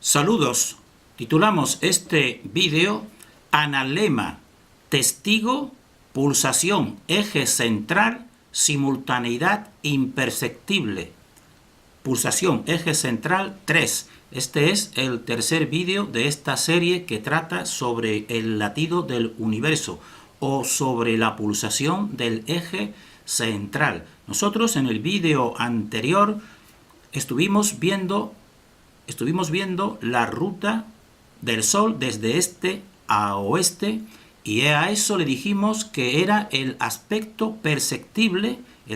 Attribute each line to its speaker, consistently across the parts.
Speaker 1: Saludos. Titulamos este vídeo Analema, testigo, pulsación, eje central, simultaneidad imperceptible. Pulsación, eje central 3. Este es el tercer vídeo de esta serie que trata sobre el latido del universo o sobre la pulsación del eje central. Nosotros en el vídeo anterior estuvimos viendo la ruta del Sol desde este a oeste y a eso le dijimos que era el aspecto perceptible de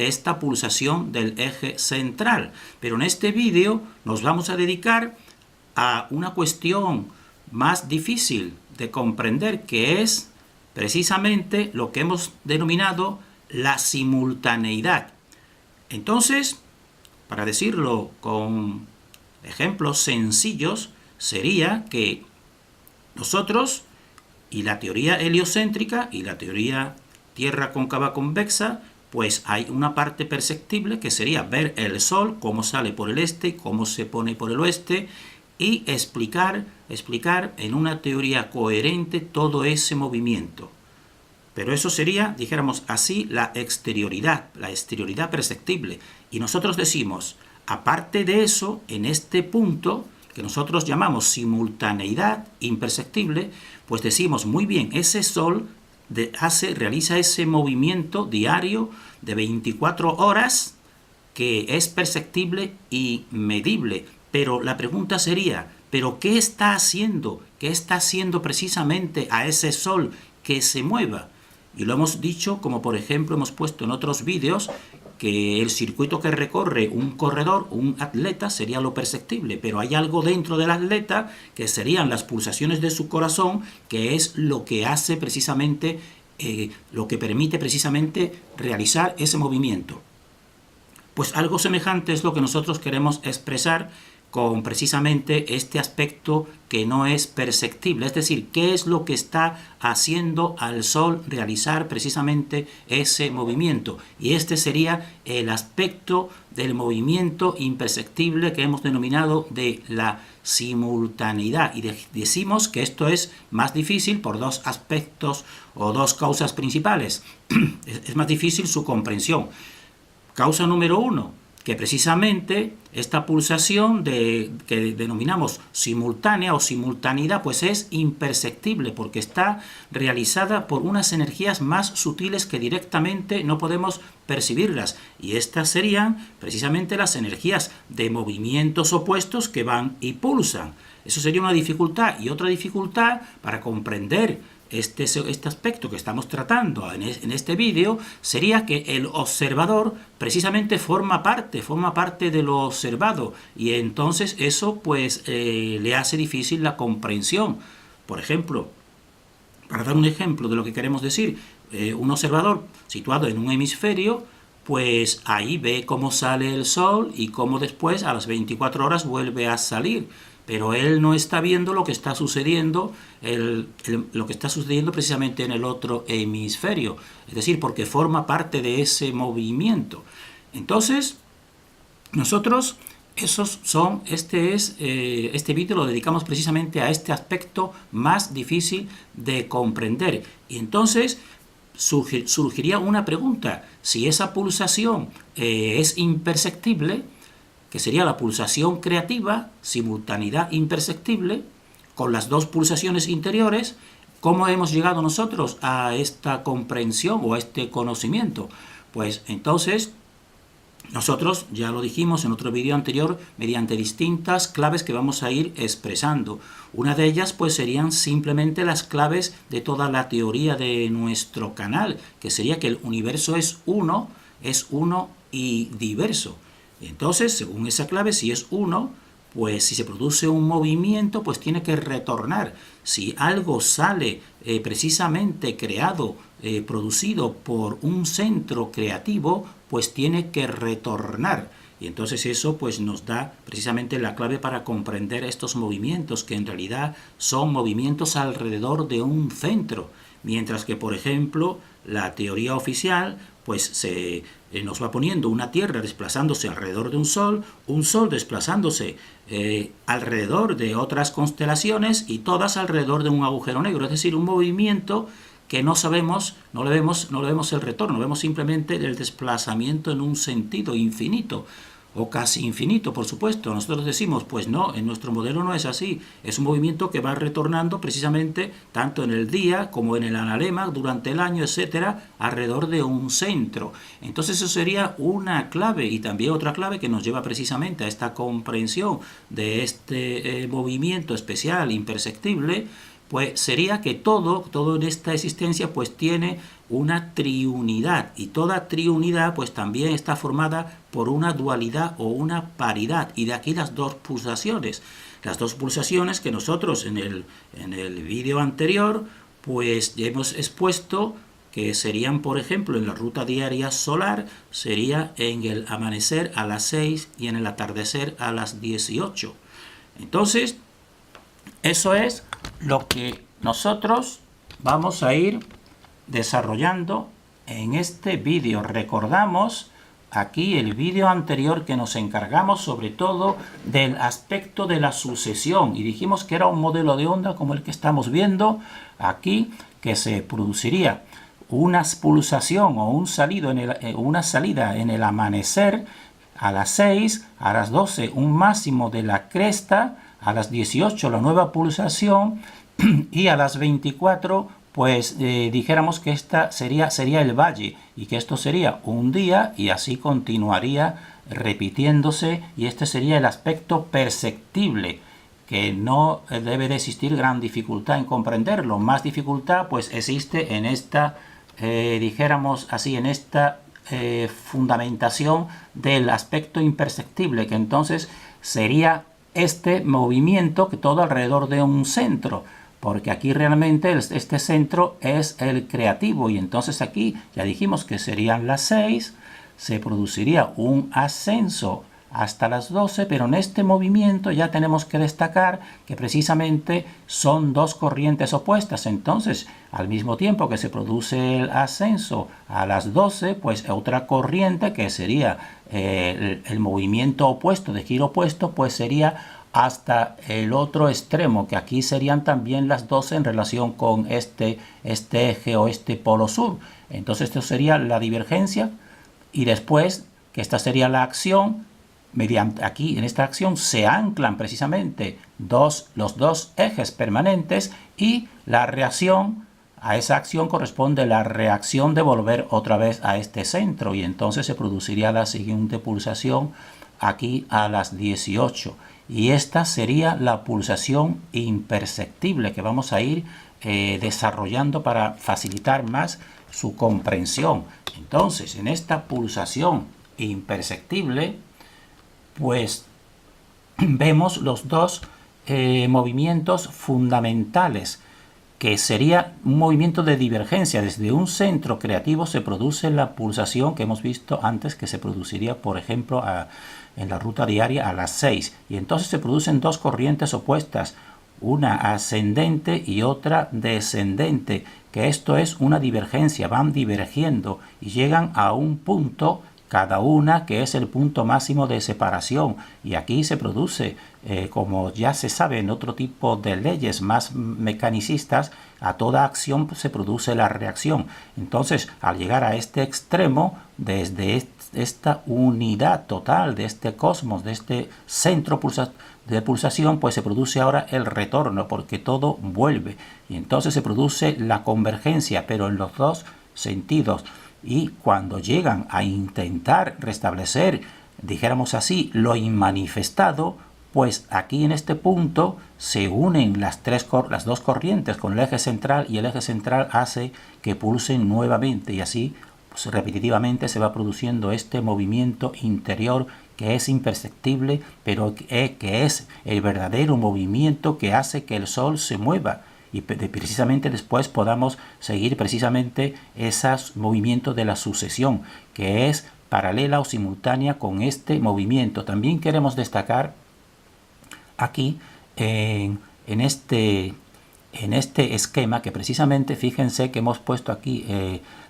Speaker 1: esta pulsación del eje central. Pero en este vídeo nos vamos a dedicar a una cuestión más difícil de comprender, que es precisamente lo que hemos denominado la simultaneidad. Entonces, para decirlo con ejemplos sencillos, sería que nosotros y la teoría heliocéntrica y la teoría Tierra cóncava convexa, pues hay una parte perceptible que sería ver el Sol, cómo sale por el este y cómo se pone por el oeste, y explicar en una teoría coherente todo ese movimiento. Pero eso sería, dijéramos así, la exterioridad perceptible. Y nosotros decimos, aparte de eso, en este punto, que nosotros llamamos simultaneidad imperceptible, pues decimos, muy bien, ese Sol realiza ese movimiento diario de 24 horas que es perceptible y medible. Pero la pregunta sería, ¿pero qué está haciendo? ¿Qué está haciendo precisamente a ese Sol que se mueva? Y lo hemos dicho, como por ejemplo hemos puesto en otros vídeos, que el circuito que recorre un corredor, un atleta, sería lo perceptible, pero hay algo dentro del atleta que serían las pulsaciones de su corazón, que es lo que hace precisamente, lo que permite precisamente realizar ese movimiento. Pues algo semejante es lo que nosotros queremos expresar con precisamente este aspecto que no es perceptible, es decir, qué es lo que está haciendo al Sol realizar precisamente ese movimiento. Y este sería el aspecto del movimiento imperceptible que hemos denominado de la simultaneidad. Y decimos que esto es más difícil por dos aspectos o dos causas principales. Es más difícil su comprensión. Causa número uno, que precisamente esta pulsación que denominamos simultánea o simultaneidad, pues es imperceptible porque está realizada por unas energías más sutiles que directamente no podemos percibirlas. Y estas serían precisamente las energías de movimientos opuestos que van y pulsan. Eso sería una dificultad. Y otra dificultad para comprender este aspecto que estamos tratando en este vídeo sería que el observador precisamente forma parte de lo observado, y entonces eso pues le hace difícil la comprensión. Por ejemplo, para dar un ejemplo de lo que queremos decir, un observador situado en un hemisferio, pues ahí ve cómo sale el Sol y cómo después a las 24 horas vuelve a salir. Pero él no está viendo lo que está sucediendo, lo que está sucediendo precisamente en el otro hemisferio. Es decir, porque forma parte de ese movimiento. Entonces, nosotros, este vídeo lo dedicamos precisamente a este aspecto más difícil de comprender. Y entonces surgiría una pregunta: si esa pulsación es imperceptible, que sería la pulsación creativa, simultaneidad imperceptible, con las dos pulsaciones interiores, ¿cómo hemos llegado nosotros a esta comprensión o a este conocimiento? Pues entonces, nosotros ya lo dijimos en otro vídeo anterior, mediante distintas claves que vamos a ir expresando. Una de ellas pues serían simplemente las claves de toda la teoría de nuestro canal, que sería que el universo es uno y diverso. Entonces, según esa clave, si es uno, pues si se produce un movimiento, pues tiene que retornar. Si algo sale precisamente creado, producido por un centro creativo, pues tiene que retornar. Y entonces eso pues nos da precisamente la clave para comprender estos movimientos, que en realidad son movimientos alrededor de un centro. Mientras que, por ejemplo, la teoría oficial pues se nos va poniendo una Tierra desplazándose alrededor de un Sol desplazándose alrededor de otras constelaciones y todas alrededor de un agujero negro, es decir, un movimiento que no sabemos, no le vemos el retorno, vemos simplemente el desplazamiento en un sentido infinito, o casi infinito, por supuesto. Nosotros decimos, pues no, en nuestro modelo no es así. Es un movimiento que va retornando precisamente tanto en el día como en el analema, durante el año, etcétera, alrededor de un centro. Entonces eso sería una clave, y también otra clave que nos lleva precisamente a esta comprensión de este movimiento especial, imperceptible, pues sería que todo en esta existencia pues tiene una triunidad, y toda triunidad pues también está formada por una dualidad o una paridad, y de aquí las dos pulsaciones. Las dos pulsaciones que nosotros en el vídeo anterior pues hemos expuesto, que serían, por ejemplo, en la ruta diaria solar, sería en el amanecer a las 6 y en el atardecer a las 18. Entonces, eso es lo que nosotros vamos a ir desarrollando en este vídeo. Recordamos aquí el vídeo anterior que nos encargamos sobre todo del aspecto de la sucesión y dijimos que era un modelo de onda como el que estamos viendo aquí, que se produciría una pulsación o una salida en el amanecer a las 6, a las 12 un máximo de la cresta, a las 18 la nueva pulsación y a las 24 pues dijéramos que esta sería el valle y que esto sería un día y así continuaría repitiéndose, y este sería el aspecto perceptible, que no debe de existir gran dificultad en comprenderlo. Más dificultad pues existe en esta dijéramos así, en esta fundamentación del aspecto imperceptible, que entonces sería este movimiento que todo alrededor de un centro, porque aquí realmente este centro es el creativo, y entonces aquí ya dijimos que serían las 6, se produciría un ascenso hasta las 12, pero en este movimiento ya tenemos que destacar que precisamente son dos corrientes opuestas. Entonces, al mismo tiempo que se produce el ascenso a las 12, pues otra corriente que sería el movimiento opuesto, de giro opuesto, pues sería hasta el otro extremo, que aquí serían también las 12 en relación con este eje o este polo sur. Entonces esto sería la divergencia, y después que esta sería la acción. Mediante aquí en esta acción se anclan precisamente los dos ejes permanentes, y la reacción a esa acción corresponde la reacción de volver otra vez a este centro, y entonces se produciría la siguiente pulsación aquí a las 18, y esta sería la pulsación imperceptible que vamos a ir desarrollando para facilitar más su comprensión. Entonces, en esta pulsación imperceptible pues vemos los dos movimientos fundamentales, que sería un movimiento de divergencia. Desde un centro creativo se produce la pulsación que hemos visto antes, que se produciría, por ejemplo, en la ruta diaria a las 6. Y entonces se producen dos corrientes opuestas, una ascendente y otra descendente, que esto es una divergencia, van divergiendo y llegan a un punto cada una, que es el punto máximo de separación, y aquí se produce, como ya se sabe en otro tipo de leyes más mecanicistas, a toda acción se produce la reacción. Entonces, al llegar a este extremo, desde esta unidad total de este cosmos, de este centro de pulsación, pues se produce ahora el retorno, porque todo vuelve, y entonces se produce la convergencia, pero en los dos sentidos. Y cuando llegan a intentar restablecer, dijéramos así, lo inmanifestado, pues aquí en este punto se unen las dos corrientes con el eje central, y el eje central hace que pulsen nuevamente, y así pues, repetitivamente se va produciendo este movimiento interior que es imperceptible, pero que es el verdadero movimiento que hace que el Sol se mueva. Y precisamente después podamos seguir precisamente esos movimientos de la sucesión, que es paralela o simultánea con este movimiento. También queremos destacar aquí en este en este esquema que precisamente fíjense que hemos puesto aquí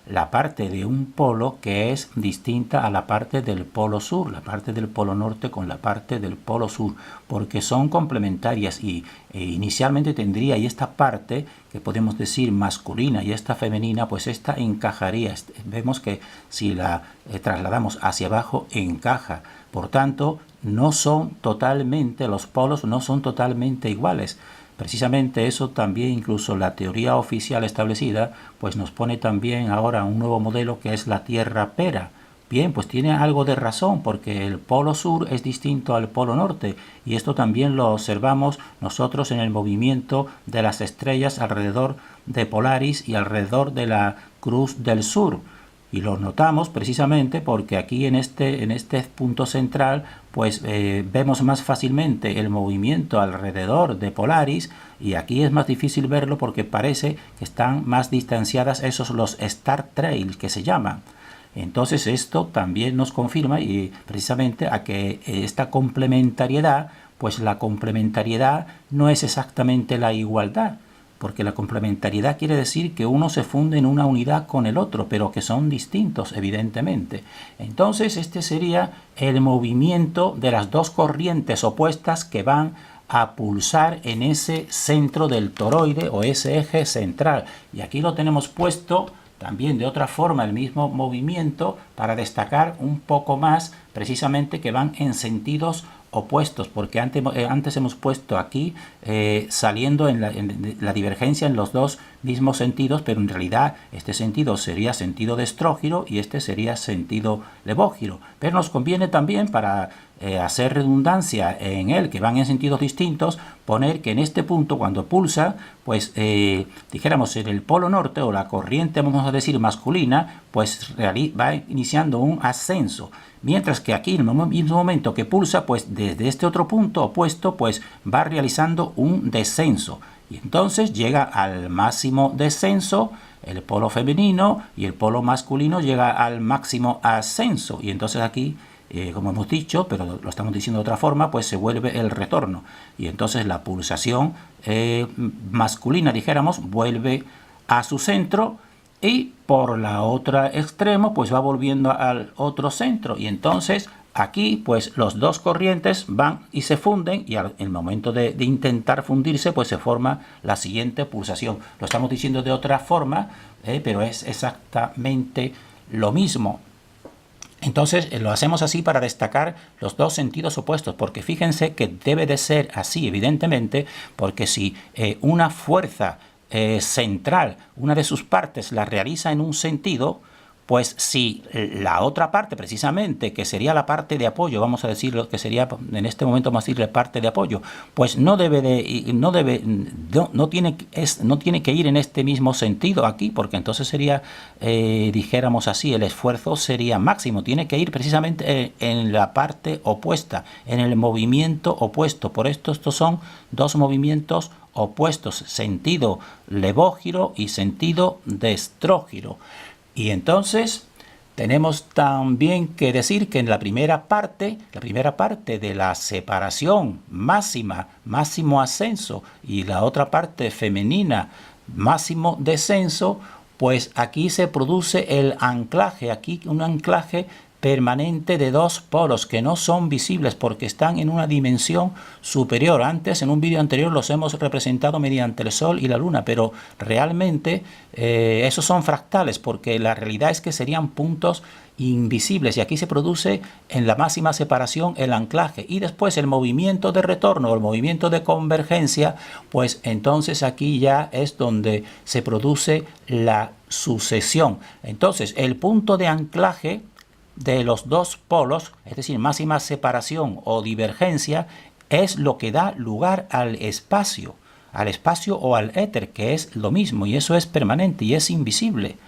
Speaker 1: la parte de un polo que es distinta a la parte del polo sur, la parte del polo norte con la parte del polo sur, porque son complementarias y inicialmente tendría y esta parte que podemos decir masculina y esta femenina, pues esta encajaría. Vemos que si la trasladamos hacia abajo encaja. Por tanto, no son totalmente, los polos no son totalmente iguales. Precisamente eso también, incluso la teoría oficial establecida, pues nos pone también ahora un nuevo modelo que es la Tierra Pera. Bien, pues tiene algo de razón, porque el polo sur es distinto al polo norte, y esto también lo observamos nosotros en el movimiento de las estrellas alrededor de Polaris y alrededor de la Cruz del Sur. Y lo notamos precisamente porque aquí en este punto central pues vemos más fácilmente el movimiento alrededor de Polaris, y aquí es más difícil verlo porque parece que están más distanciadas esos los Star Trails que se llaman. Entonces esto también nos confirma y precisamente a que esta complementariedad, pues la complementariedad no es exactamente la igualdad, porque la complementariedad quiere decir que uno se funde en una unidad con el otro, pero que son distintos, evidentemente. Entonces, este sería el movimiento de las dos corrientes opuestas que van a pulsar en ese centro del toroide o ese eje central. Y aquí lo tenemos puesto también de otra forma, el mismo movimiento, para destacar un poco más precisamente que van en sentidos opuestos, porque antes hemos puesto aquí saliendo en la divergencia en los dos mismos sentidos, pero en realidad este sentido sería sentido de estrógiro y este sería sentido levógiro. Pero nos conviene también, para hacer redundancia en él, que van en sentidos distintos, poner que en este punto, cuando pulsa, pues dijéramos en el polo norte, o la corriente, vamos a decir masculina, pues va iniciando un ascenso, mientras que aquí en el mismo momento que pulsa, pues desde este otro punto opuesto, pues va realizando un descenso, y entonces llega al máximo descenso el polo femenino, y el polo masculino llega al máximo ascenso, y entonces aquí como hemos dicho, pero lo estamos diciendo de otra forma, pues se vuelve el retorno, y entonces la pulsación masculina, dijéramos, vuelve a su centro, y por la otra extremo pues va volviendo al otro centro, y entonces aquí pues los dos corrientes van y se funden, y al momento de intentar fundirse pues se forma la siguiente pulsación. Lo estamos diciendo de otra forma, pero es exactamente lo mismo. Entonces lo hacemos así para destacar los dos sentidos opuestos, porque fíjense que debe de ser así, evidentemente, porque si una fuerza central, una de sus partes la realiza en un sentido, pues si la otra parte, precisamente, que sería la parte de apoyo, vamos a decirlo, que sería en este momento vamos a decirle parte de apoyo, pues no tiene que ir en este mismo sentido aquí, porque entonces sería, dijéramos así, el esfuerzo sería máximo. Tiene que ir precisamente en la parte opuesta, en el movimiento opuesto. Por esto estos son dos movimientos opuestos, sentido levógiro y sentido destrógiro. Y entonces tenemos también que decir que en la primera parte de la separación máxima, máximo ascenso, y la otra parte femenina, máximo descenso, pues aquí se produce el anclaje, aquí un anclaje permanente de dos polos que no son visibles porque están en una dimensión superior. Antes, en un vídeo anterior, los hemos representado mediante el Sol y la Luna, pero realmente esos son fractales, porque la realidad es que serían puntos invisibles, y aquí se produce en la máxima separación el anclaje, y después el movimiento de retorno o el movimiento de convergencia, pues entonces aquí ya es donde se produce la sucesión. Entonces el punto de anclaje de los dos polos, es decir, máxima separación o divergencia, es lo que da lugar al espacio o al éter, que es lo mismo, y eso es permanente y es invisible.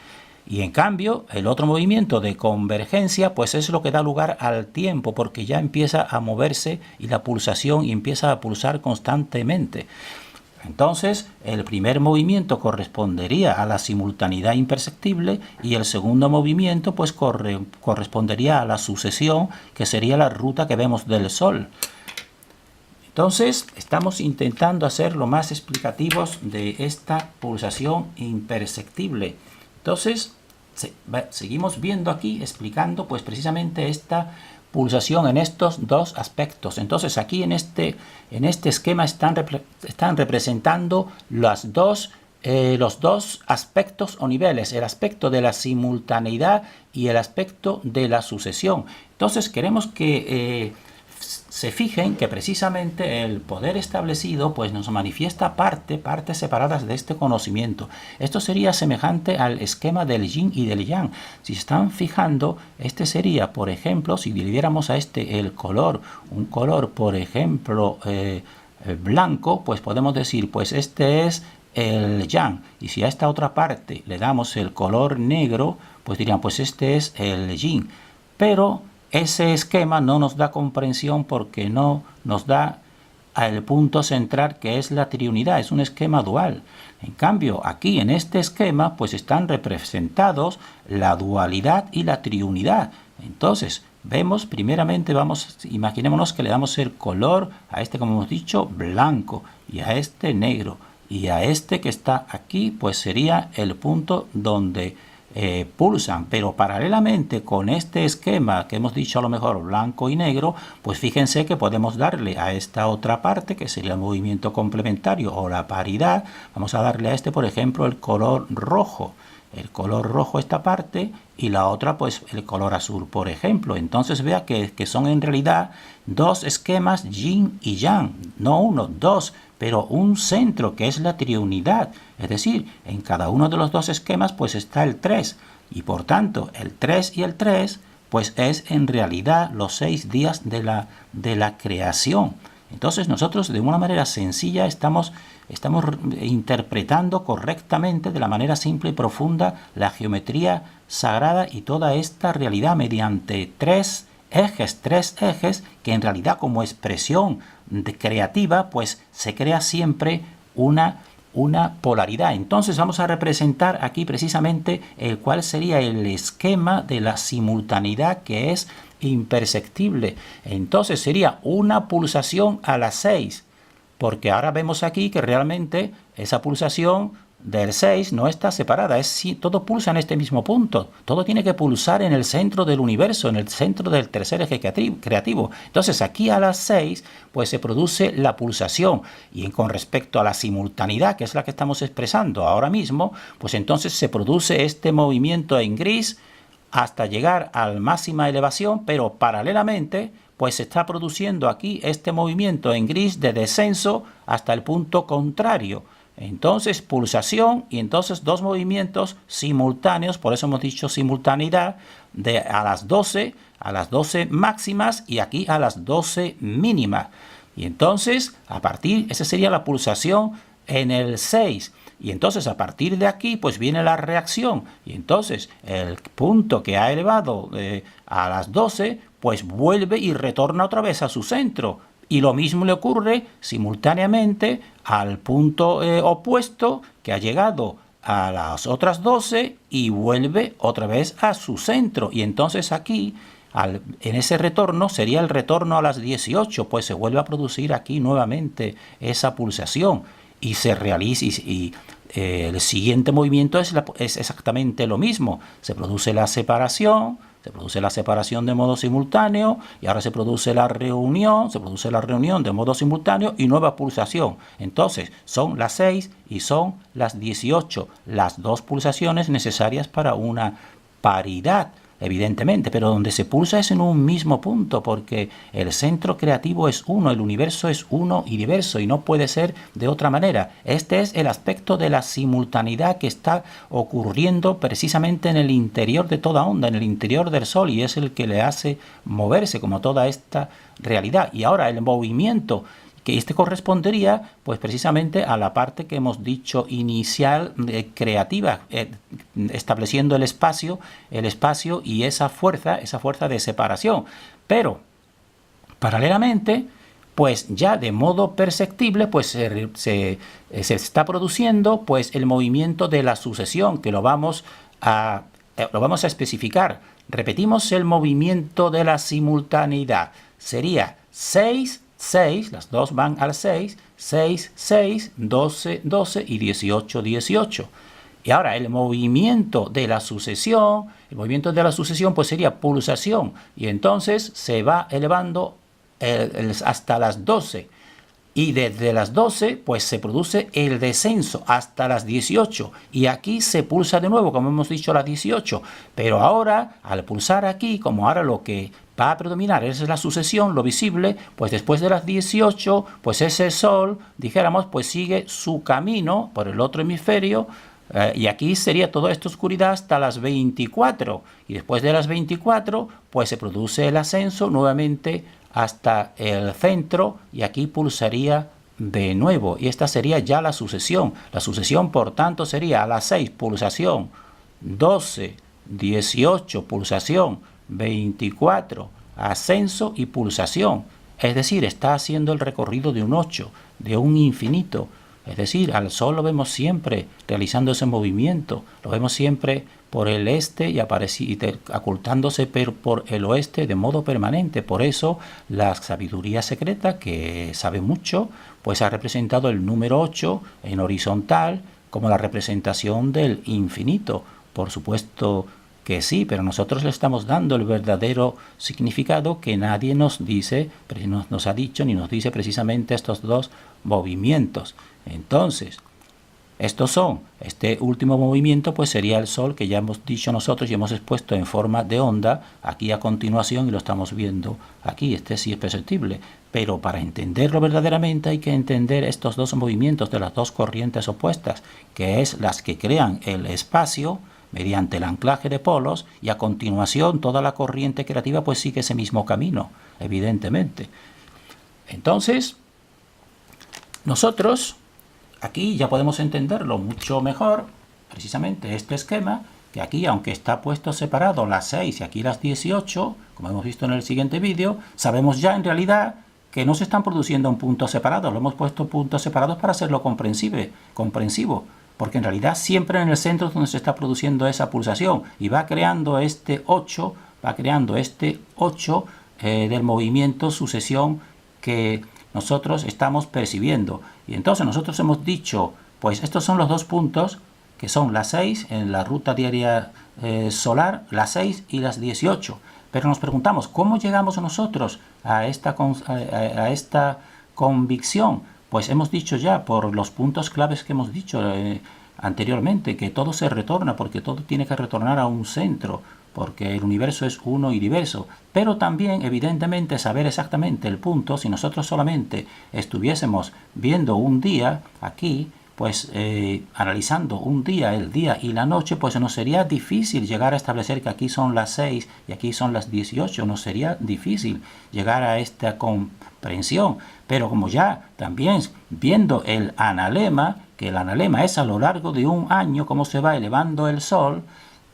Speaker 1: Y en cambio, el otro movimiento de convergencia, pues es lo que da lugar al tiempo, porque ya empieza a moverse y la pulsación empieza a pulsar constantemente. Entonces, el primer movimiento correspondería a la simultaneidad imperceptible, y el segundo movimiento pues correspondería a la sucesión, que sería la ruta que vemos del Sol. Entonces, estamos intentando hacer lo más explicativos de esta pulsación imperceptible. Entonces, seguimos viendo aquí, explicando pues precisamente esta pulsación en estos dos aspectos. Entonces, aquí en este esquema están representando los dos aspectos o niveles, el aspecto de la simultaneidad y el aspecto de la sucesión. Entonces, queremos que se fijen que precisamente el poder establecido pues nos manifiesta partes separadas de este conocimiento. Esto sería semejante al esquema del yin y del yang. Si se están fijando, este sería, por ejemplo, si dividiéramos a el color, un color, por ejemplo, blanco, pues podemos decir, pues este es el yang. Y si a esta otra parte le damos el color negro, pues dirían, pues este es el yin. Pero ese esquema no nos da comprensión porque no nos da el punto central, que es la triunidad. Es un esquema dual. En cambio, aquí en este esquema pues están representados la dualidad y la triunidad. Entonces, vemos, primeramente imaginémonos que le damos el color a este, como hemos dicho, blanco, y a este negro, y a este que está aquí pues sería el punto donde pulsan. Pero paralelamente con este esquema que hemos dicho, a lo mejor blanco y negro, pues fíjense que podemos darle a esta otra parte, que sería el movimiento complementario o la paridad, vamos a darle a este, por ejemplo, el color rojo. El color rojo esta parte y la otra pues el color azul, por ejemplo. Entonces vea que son en realidad dos esquemas yin y yang, no uno, dos, pero un centro que es la triunidad. Es decir, en cada uno de los dos esquemas pues está el 3 y por tanto el 3 y el 3 pues es en realidad los 6 días de la creación. Entonces nosotros de una manera sencilla estamos interpretando correctamente, de la manera simple y profunda, la geometría sagrada y toda esta realidad mediante tres ejes que en realidad como expresión creativa pues se crea siempre una polaridad. Entonces vamos a representar aquí precisamente cuál sería el esquema de la simultaneidad, que es imperceptible. Entonces sería una pulsación a las 6, porque ahora vemos aquí que realmente esa pulsación del 6 no está separada, todo pulsa en este mismo punto, todo tiene que pulsar en el centro del universo, en el centro del tercer eje creativo. Entonces aquí a las 6 pues se produce la pulsación, y con respecto a la simultaneidad, que es la que estamos expresando ahora mismo, pues entonces se produce este movimiento en gris hasta llegar a la máxima elevación, pero paralelamente pues se está produciendo aquí este movimiento en gris de descenso hasta el punto contrario. Entonces pulsación y entonces dos movimientos simultáneos, por eso hemos dicho simultaneidad, a las 12 máximas y aquí a las 12 mínimas. Y entonces esa sería la pulsación en el 6. Y entonces a partir de aquí pues viene la reacción, y entonces el punto que ha elevado a las 12 pues vuelve y retorna otra vez a su centro, y lo mismo le ocurre simultáneamente al punto opuesto, que ha llegado a las otras 12 y vuelve otra vez a su centro. Y entonces aquí en ese retorno sería el retorno a las 18, pues se vuelve a producir aquí nuevamente esa pulsación y se realiza, y el siguiente movimiento es exactamente lo mismo. Se produce la separación de modo simultáneo, y ahora se produce la reunión de modo simultáneo y nueva pulsación. Entonces son las 6 y son las 18, las dos pulsaciones necesarias para una paridad, evidentemente, pero donde se pulsa es en un mismo punto, porque el centro creativo es uno, el universo es uno y diverso, y no puede ser de otra manera. Este es el aspecto de la simultaneidad que está ocurriendo precisamente en el interior de toda onda, en el interior del Sol, y es el que le hace moverse como toda esta realidad. Y ahora el movimiento, que correspondería pues precisamente a la parte que hemos dicho inicial, creativa, estableciendo el espacio y esa fuerza de separación. Pero paralelamente pues ya de modo perceptible pues se está produciendo pues el movimiento de la sucesión, que lo vamos a especificar. Repetimos el movimiento de la simultaneidad. Sería 6 6, las dos van al 6, 6, 6, 12, 12 y 18, 18. Y ahora el movimiento de la sucesión pues sería pulsación, y entonces se va elevando hasta las 12. Y desde las 12 pues se produce el descenso hasta las 18, y aquí se pulsa de nuevo, como hemos dicho, a las 18. Pero ahora, al pulsar aquí, como ahora lo que va a predominar es la sucesión, lo visible, pues después de las 18, pues ese Sol, dijéramos, pues sigue su camino por el otro hemisferio, y aquí sería toda esta oscuridad hasta las 24, y después de las 24 pues se produce el ascenso nuevamente hasta el centro, y aquí pulsaría de nuevo, y esta sería ya la sucesión. La sucesión, por tanto, sería a las 6 pulsación, 12, 18 pulsación, 24 ascenso y pulsación. Es decir, está haciendo el recorrido de un 8, de un infinito. Es decir, al Sol lo vemos siempre realizando ese movimiento, lo vemos siempre por el este y ocultándose por el oeste de modo permanente. Por eso la sabiduría secreta, que sabe mucho, pues ha representado el número 8 en horizontal como la representación del infinito. Por supuesto que sí, pero nosotros le estamos dando el verdadero significado que nadie nos dice, nos ha dicho ni nos dice precisamente estos dos movimientos. Entonces, este último movimiento pues sería el Sol, que ya hemos dicho nosotros y hemos expuesto en forma de onda aquí a continuación, y lo estamos viendo aquí. Este sí es perceptible, pero para entenderlo verdaderamente hay que entender estos dos movimientos de las dos corrientes opuestas, que es las que crean el espacio mediante el anclaje de polos, y a continuación toda la corriente creativa pues sigue ese mismo camino, evidentemente. Entonces, nosotros aquí ya podemos entenderlo mucho mejor, precisamente este esquema, que aquí, aunque está puesto separado las 6 y aquí las 18, como hemos visto en el siguiente vídeo, sabemos ya en realidad que no se están produciendo en puntos separados. Lo hemos puesto puntos separados para hacerlo comprensivo, porque en realidad siempre en el centro es donde se está produciendo esa pulsación, y va creando este 8, del movimiento sucesión que nosotros estamos percibiendo. Y entonces nosotros hemos dicho, pues estos son los dos puntos, que son las 6 en la ruta diaria solar, las 6 y las 18. Pero nos preguntamos, ¿cómo llegamos nosotros a esta convicción? Pues hemos dicho ya, por los puntos claves que hemos dicho anteriormente, que todo se retorna, porque todo tiene que retornar a un centro, porque el universo es uno y diverso. Pero también, evidentemente, saber exactamente el punto, si nosotros solamente estuviésemos viendo un día aquí, pues analizando un día, el día y la noche, pues nos sería difícil llegar a establecer que aquí son las 6 y aquí son las 18, nos sería difícil llegar a esta comprensión. Pero como ya también viendo el analema, que el analema es a lo largo de un año cómo se va elevando el Sol,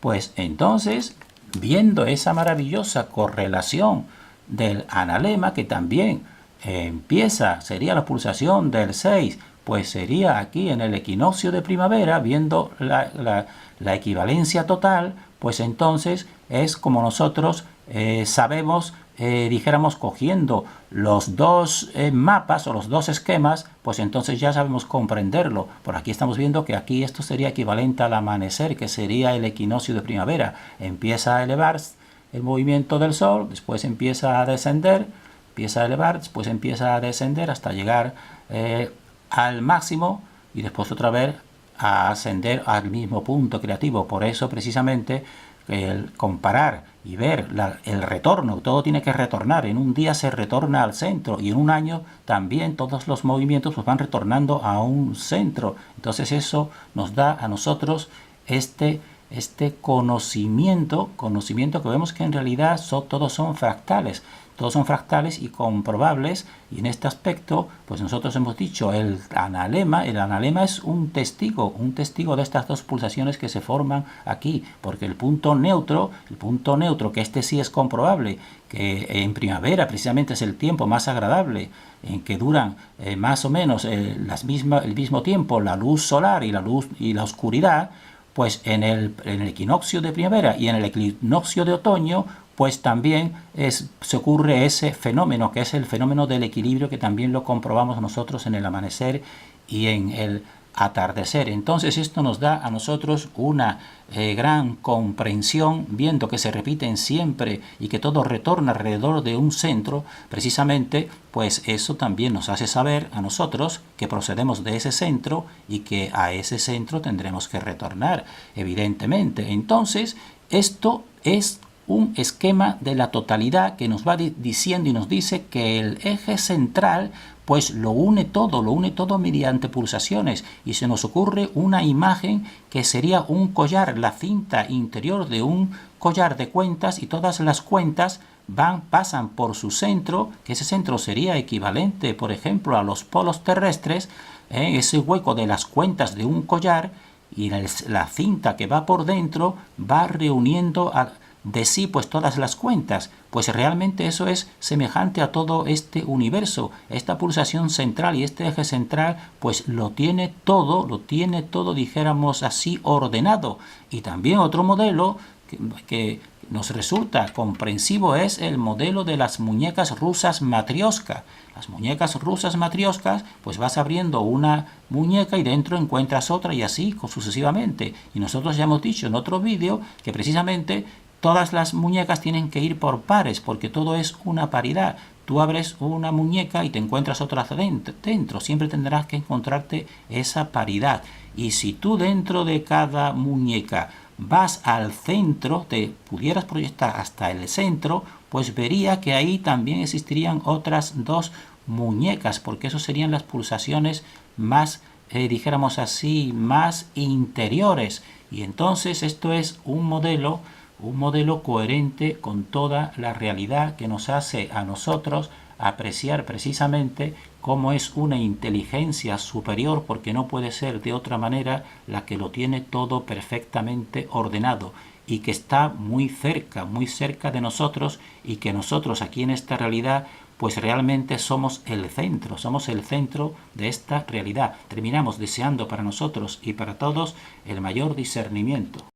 Speaker 1: pues entonces, viendo esa maravillosa correlación del analema, que también sería la pulsación del 6, pues sería aquí en el equinoccio de primavera, viendo la equivalencia total, pues entonces es como nosotros sabemos, dijéramos, cogiendo los dos mapas o los dos esquemas, pues entonces ya sabemos comprenderlo. Por aquí estamos viendo que aquí esto sería equivalente al amanecer, que sería el equinoccio de primavera. Empieza a elevar el movimiento del Sol, después empieza a descender, empieza a elevar, después empieza a descender hasta llegar al máximo, y después otra vez a ascender al mismo punto creativo. Por eso precisamente el comparar y ver el retorno, todo tiene que retornar. En un día se retorna al centro, y en un año también todos los movimientos pues van retornando a un centro. Entonces eso nos da a nosotros este conocimiento que vemos que en realidad todos son fractales. Todos son fractales y comprobables, y en este aspecto, pues nosotros hemos dicho, el analema es un testigo de estas dos pulsaciones que se forman aquí, porque el punto neutro, que este sí es comprobable, que en primavera precisamente es el tiempo más agradable, en que duran más o menos el mismo tiempo la luz solar y la oscuridad, pues en el equinoccio de primavera y en el equinoccio de otoño, pues también se ocurre ese fenómeno, que es el fenómeno del equilibrio, que también lo comprobamos nosotros en el amanecer y en el atardecer. Entonces esto nos da a nosotros una gran comprensión, viendo que se repiten siempre y que todo retorna alrededor de un centro. Precisamente, pues eso también nos hace saber a nosotros que procedemos de ese centro y que a ese centro tendremos que retornar, evidentemente. Entonces, esto es un esquema de la totalidad que nos va diciendo y nos dice que el eje central pues lo une todo mediante pulsaciones, y se nos ocurre una imagen que sería un collar, la cinta interior de un collar de cuentas, y todas las cuentas pasan por su centro, que ese centro sería equivalente, por ejemplo, a los polos terrestres, ese hueco de las cuentas de un collar, y la cinta que va por dentro va reuniendo de sí pues todas las cuentas. Pues realmente eso es semejante a todo este universo. Esta pulsación central y este eje central pues lo tiene todo, dijéramos así, ordenado. Y también otro modelo que nos resulta comprensivo es el modelo de las muñecas rusas matrioska. Las muñecas rusas matrioscas, pues vas abriendo una muñeca y dentro encuentras otra, y así sucesivamente. Y nosotros ya hemos dicho en otro vídeo que precisamente todas las muñecas tienen que ir por pares, porque todo es una paridad. Tú abres una muñeca y te encuentras otra dentro. Siempre tendrás que encontrarte esa paridad. Y si tú dentro de cada muñeca vas al centro, te pudieras proyectar hasta el centro, pues vería que ahí también existirían otras dos muñecas, porque eso serían las pulsaciones más, dijéramos así, más interiores. Y entonces esto es un modelo coherente con toda la realidad, que nos hace a nosotros apreciar precisamente cómo es una inteligencia superior, porque no puede ser de otra manera, la que lo tiene todo perfectamente ordenado y que está muy cerca de nosotros, y que nosotros aquí en esta realidad pues realmente somos el centro de esta realidad. Terminamos deseando para nosotros y para todos el mayor discernimiento.